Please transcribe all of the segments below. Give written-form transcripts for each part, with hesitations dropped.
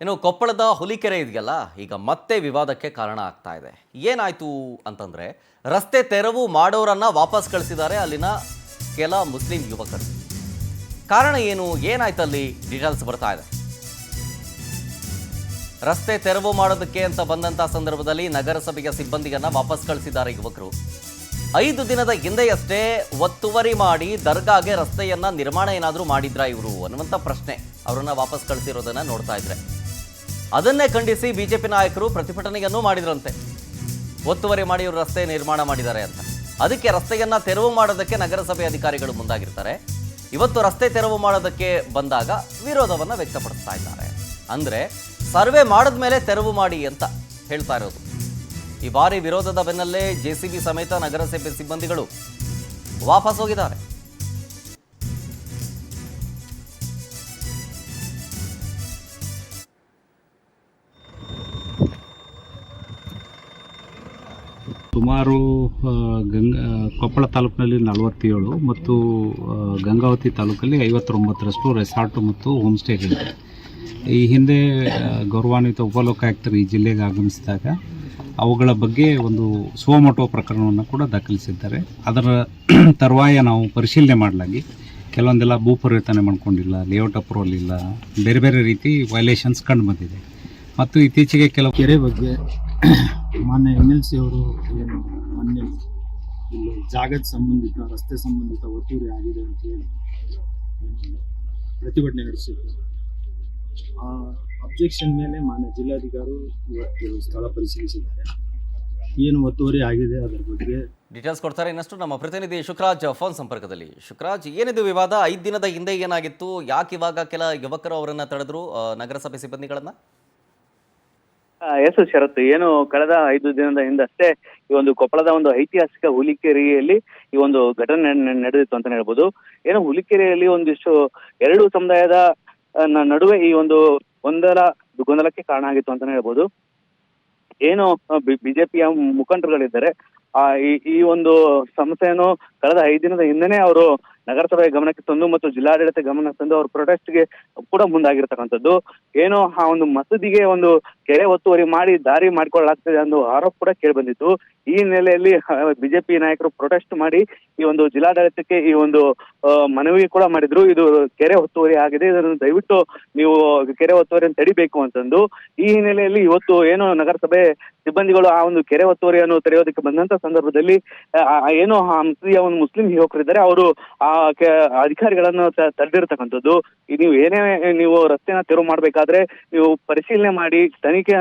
ಇನ್ನು ಕೊಪ್ಪಳದ ಹುಲಿಕೆರೆ ಇದೆಯಲ್ಲ, ಈಗ ಮತ್ತೆ ವಿವಾದಕ್ಕೆ ಕಾರಣ ಆಗ್ತಾ ಇದೆ. ಏನಾಯ್ತು ಅಂತಂದ್ರೆ, ರಸ್ತೆ ತೆರವು ಮಾಡೋರನ್ನ ವಾಪಸ್ ಕಳಿಸಿದ್ದಾರೆ ಅಲ್ಲಿನ ಕೆಲ ಮುಸ್ಲಿಂ ಯುವಕರು. ಕಾರಣ ಏನು, ಏನಾಯ್ತಲ್ಲಿ ಡೀಟೇಲ್ಸ್ ಬರ್ತಾ ಇದೆ. ರಸ್ತೆ ತೆರವು ಮಾಡೋದಕ್ಕೆ ಅಂತ ಬಂದಂತ ಸಂದರ್ಭದಲ್ಲಿ ನಗರಸಭೆಯ ಸಿಬ್ಬಂದಿಯನ್ನ ವಾಪಸ್ ಕಳಿಸಿದ್ದಾರೆ ಯುವಕರು. 5 ದಿನದ ಹಿಂದೆಯಷ್ಟೇ ಒತ್ತುವರಿ ಮಾಡಿ ದರ್ಗಾಗೆ ರಸ್ತೆಯನ್ನ ನಿರ್ಮಾಣ ಏನಾದರೂ ಮಾಡಿದ್ರಾ ಇವರು ಅನ್ನುವಂಥ ಪ್ರಶ್ನೆ ಅವರನ್ನ ವಾಪಸ್ ಕಳಿಸಿರೋದನ್ನ ನೋಡ್ತಾ ಇದ್ರೆ, ಅದನ್ನೇ ಖಂಡಿಸಿ ಬಿಜೆಪಿ ನಾಯಕರು ಪ್ರತಿಭಟನೆಯನ್ನು ಮಾಡಿದ್ರಂತೆ. ಒತ್ತುವರಿ ಮಾಡಿ ಇವರು ರಸ್ತೆ ನಿರ್ಮಾಣ ಮಾಡಿದ್ದಾರೆ ಅಂತ. ಅದಕ್ಕೆ ರಸ್ತೆಯನ್ನ ತೆರವು ಮಾಡೋದಕ್ಕೆ ನಗರಸಭೆ ಅಧಿಕಾರಿಗಳು ಮುಂದಾಗಿರ್ತಾರೆ. ಇವತ್ತು ರಸ್ತೆ ತೆರವು ಮಾಡೋದಕ್ಕೆ ಬಂದಾಗ ವಿರೋಧವನ್ನ ವ್ಯಕ್ತಪಡಿಸ್ತಾ ಇದ್ದಾರೆ. ಅಂದ್ರೆ ಸರ್ವೆ ಮಾಡಿದ್ಮೇಲೆ ತೆರವು ಮಾಡಿ ಅಂತ ಹೇಳ್ತಾ ಇರೋದು. ಈ ಬಾರಿ ವಿರೋಧದ ಬೆನ್ನಲ್ಲೇ ಜೆಸಿಬಿ ಸಮೇತ ನಗರಸಭೆ ಸಿಬ್ಬಂದಿಗಳು ವಾಪಸ್ ಹೋಗಿದ್ದಾರೆ. ಸುಮಾರು ಕೊಪ್ಪಳ ತಾಲೂಕಿನಲ್ಲಿ 47 ಮತ್ತು ಗಂಗಾವತಿ ತಾಲೂಕಲ್ಲಿ 59ರಷ್ಟು ರೆಸಾರ್ಟ್ ಮತ್ತು ಹೋಮ್ ಸ್ಟೇಗಳಿವೆ. ಈ ಹಿಂದೆ ಗೌರವಾನ್ವಿತ ಉಪಲೋಕಾಯುಕ್ತರು ಈ ಜಿಲ್ಲೆಗೆ ಆಗಮಿಸಿದಾಗ ಅವುಗಳ ಬಗ್ಗೆ ಒಂದು ಸುವಮೋಟೋ ಪ್ರಕರಣವನ್ನು ಕೂಡ ದಾಖಲಿಸಿದ್ದಾರೆ. ಅದರ ತರುವಾಯ ನಾವು ಪರಿಶೀಲನೆ ಮಾಡಲಾಗಿ ಕೆಲವೊಂದೆಲ್ಲ ಭೂ ಪರಿವರ್ತನೆ ಮಾಡ್ಕೊಂಡಿಲ್ಲ, ಲೇಔಟ್ ಅಪ್ರೂವಲ್ ಇಲ್ಲ, ಬೇರೆ ಬೇರೆ ರೀತಿ ವೈಲೇಷನ್ಸ್ ಕಂಡು ಬಂದಿದೆ. ಮತ್ತು ಇತ್ತೀಚೆಗೆ ಕೆಲವು ಕೆರೆ ಬಗ್ಗೆ ಮಾನ್ಯ MLC ಅವರು ಏನು ಮೊನ್ನೆ ಇಲ್ಲಿ ಜಾಗದ ಸಂಬಂಧಿತ ರಸ್ತೆ ಸಂಬಂಧಿತ ಒತ್ತುವರಿ ಆಗಿದೆ ಅಂತ ಹೇಳಿ ಪ್ರತಿಭಟನೆ ನಡೆಸಿದ್ರು. ಆ ಅಬ್ಜೆಕ್ಷನ್ ಮೇಲೆ ಮಾನ್ಯ ಜಿಲ್ಲಾಧಿಕಾರಿ ಇವತ್ತು ಸ್ಥಳ ಪರಿಶೀಲಿಸಿದ್ದಾರೆ. ಏನು ಒತ್ತುವರಿ ಆಗಿದೆ ಅದರ ಬಗ್ಗೆ ಡೀಟೇಲ್ಸ್ ಕೊಡ್ತಾರೆ. ಇನ್ನಷ್ಟು ನಮ್ಮ ಪ್ರತಿನಿಧಿ ಶುಕ್ರಾಜ್ ಫೋನ್ ಸಂಪರ್ಕದಲ್ಲಿ. ಶುಕ್ರಾಜ್, ಏನಿದು ವಿವಾದ? 5 ದಿನದ ಹಿಂದೆ ಏನಾಗಿತ್ತು? ಯಾಕೆ ಇವಾಗ ಕೆಲ ಯುವಕರು ಅವರನ್ನ ತಡೆದ್ರು, ನಗರಸಭೆ ಸಿಬ್ಬಂದಿಗಳನ್ನ? ಎಸ್ ಶರತ್, ಏನು ಕಳೆದ 5 ದಿನದ ಹಿಂದಷ್ಟೇ ಈ ಒಂದು ಕೊಪ್ಪಳದ ಒಂದು ಐತಿಹಾಸಿಕ ಹುಲಿಕೆರೆಯಲ್ಲಿ ಈ ಒಂದು ಘಟನೆ ನಡೆದಿತ್ತು ಅಂತ ಹೇಳ್ಬೋದು. ಏನು ಹುಲಿಕೆರೆಯಲ್ಲಿ ಒಂದಿಷ್ಟು 2 ಸಮುದಾಯದ ನಡುವೆ ಈ ಒಂದು ಗೊಂದಲಕ್ಕೆ ಕಾರಣ ಆಗಿತ್ತು ಅಂತ ಹೇಳ್ಬೋದು. ಏನು ಬಿಜೆಪಿಯ ಮುಖಂಡರುಗಳಿದ್ದಾರೆ, ಈ ಒಂದು ಸಮಸ್ಯೆಯನ್ನು ಕಳೆದ 5 ದಿನದ ಹಿಂದೆನೆ ಅವರು ನಗರಸಭೆ ಗಮನಕ್ಕೆ ತಂದು ಮತ್ತು ಜಿಲ್ಲಾಡಳಿತ ಗಮನಕ್ಕೆ ತಂದು ಅವ್ರ ಪ್ರೊಟೆಸ್ಟ್ಗೆ ಕೂಡ ಮುಂದಾಗಿರ್ತಕ್ಕಂಥದ್ದು. ಏನು ಆ ಒಂದು ಮಸೂದಿಗೆ ಒಂದು ಕೆರೆ ಒತ್ತುವರಿ ಮಾಡಿ ದಾರಿ ಮಾಡಿಕೊಳ್ಳಲಾಗ್ತದೆ ಅನ್ನೋ ಆರೋಪ ಕೂಡ ಕೇಳಿ ಬಂದಿತ್ತು. ಈ ಹಿನ್ನೆಲೆಯಲ್ಲಿ ಬಿಜೆಪಿ ನಾಯಕರು ಪ್ರೊಟೆಸ್ಟ್ ಮಾಡಿ ಈ ಒಂದು ಜಿಲ್ಲಾಡಳಿತಕ್ಕೆ ಈ ಒಂದು ಮನವಿ ಕೂಡ ಮಾಡಿದ್ರು. ಇದು ಕೆರೆ ಒತ್ತುವರಿ ಆಗಿದೆ, ಇದನ್ನು ದಯವಿಟ್ಟು ನೀವು ಕೆರೆ ಒತ್ತುವರಿಯನ್ನು ತಡಿಬೇಕು ಅಂತಂದು. ಈ ಹಿನ್ನೆಲೆಯಲ್ಲಿ ಇವತ್ತು ಏನು ನಗರಸಭೆ ಸಿಬ್ಬಂದಿಗಳು ಆ ಒಂದು ಕೆರೆ ಒತ್ತುವರಿಯನ್ನು ತೆರೆಯೋದಕ್ಕೆ ಬಂದಂತ ಸಂದರ್ಭದಲ್ಲಿ ಏನು ಆ ಮಸೂದಿಯ ಒಂದು ಮುಸ್ಲಿಂ ಯುವಕರಿದ್ದಾರೆ, ಅವರು ಆ ಅಧಿಕಾರಿಗಳನ್ನು ತಡೆದಿರ್ತಕ್ಕಂಥದ್ದು. ನೀವು ಏನೇ ನೀವು ರಸ್ತೆನ ತೆರವು ಮಾಡ್ಬೇಕಾದ್ರೆ ನೀವು ಪರಿಶೀಲನೆ ಮಾಡಿ ತನಿಖೆ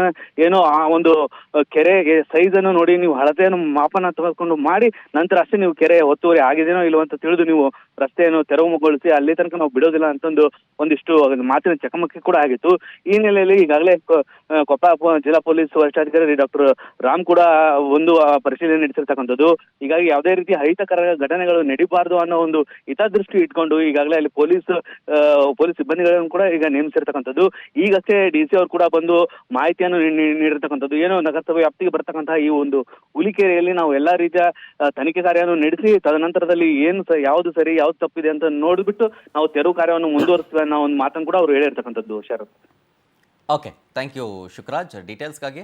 ಏನೋ ಆ ಒಂದು ಕೆರೆ ಸೈಜ್ ಅನ್ನು ನೋಡಿ ನೀವು ಹಳತೆಯನ್ನು ಮಾಪನ ತೆಗೆದುಕೊಂಡು ಮಾಡಿ ನಂತರ ಅಷ್ಟೇ ನೀವು ಕೆರೆ ಒತ್ತುವರಿ ಆಗಿದೆನೋ ಇಲ್ವೋ ಅಂತ ತಿಳಿದು ನೀವು ರಸ್ತೆಯನ್ನು ತೆರವುಗೊಳಿಸಿ ಅಲ್ಲಿ ತನಕ ನಾವು ಬಿಡೋದಿಲ್ಲ ಅಂತಂದು ಒಂದಿಷ್ಟು ಮಾತಿನ ಚಕಮಕಿ ಕೂಡ ಆಗಿತ್ತು. ಈ ಹಿನ್ನೆಲೆಯಲ್ಲಿ ಈಗಾಗಲೇ ಕೊಪ್ಪಳ ಜಿಲ್ಲಾ ಪೊಲೀಸ್ ವರಿಷ್ಠಾಧಿಕಾರಿ ಡಾಕ್ಟರ್ ರಾಮ್ ಕೂಡ ಒಂದು ಪರಿಶೀಲನೆ ನಡೆಸಿರ್ತಕ್ಕಂಥದ್ದು. ಹೀಗಾಗಿ ಯಾವುದೇ ರೀತಿ ಅಹಿತಕರ ಘಟನೆಗಳು ನಡೀಬಾರ್ದು ಅನ್ನೋ ಒಂದು ಹಿತದೃಷ್ಟಿ ಇಟ್ಕೊಂಡು ಈಗಾಗಲೇ ಅಲ್ಲಿ ಪೊಲೀಸ್ ಸಿಬ್ಬಂದಿಗಳನ್ನು ಕೂಡ ಈಗ ನೇಮಿಸಿರ್ತಕ್ಕಂಥದ್ದು. ಈಗಷ್ಟೇ DC ಅವರು ಕೂಡ ಬಂದು ಮಾಹಿತಿಯನ್ನು ನೀಡಿರ್ತಕ್ಕಂಥದ್ದು. ಏನು ನಗರಸಭೆ ವ್ಯಾಪ್ತಿಗೆ ಬರ್ತಕ್ಕಂತಹ ಈ ಒಂದು ಹುಲಿಕೆರೆಯಲ್ಲಿ ನಾವು ಎಲ್ಲಾ ರೀತಿಯ ತನಿಖೆ ಕಾರ್ಯವನ್ನು ನಡೆಸಿ ತದನಂತರದಲ್ಲಿ ಏನು ಯಾವ್ದು ಸರಿ ಯಾವ್ದು ತಪ್ಪಿದೆ ಅಂತ ನೋಡ್ಬಿಟ್ಟು ನಾವು ತೆರವು ಕಾರ್ಯವನ್ನು ಮುಂದುವರಿಸ್ತೀವಿ ಅನ್ನೋ ಒಂದು ಮಾತನ್ನು ಕೂಡ ಅವರು ಹೇಳಿರ್ತಕ್ಕಂಥದ್ದು. Sharath. Okay, thank you Shukraj ಡೀಟೇಲ್ಸ್ಗಾಗಿ.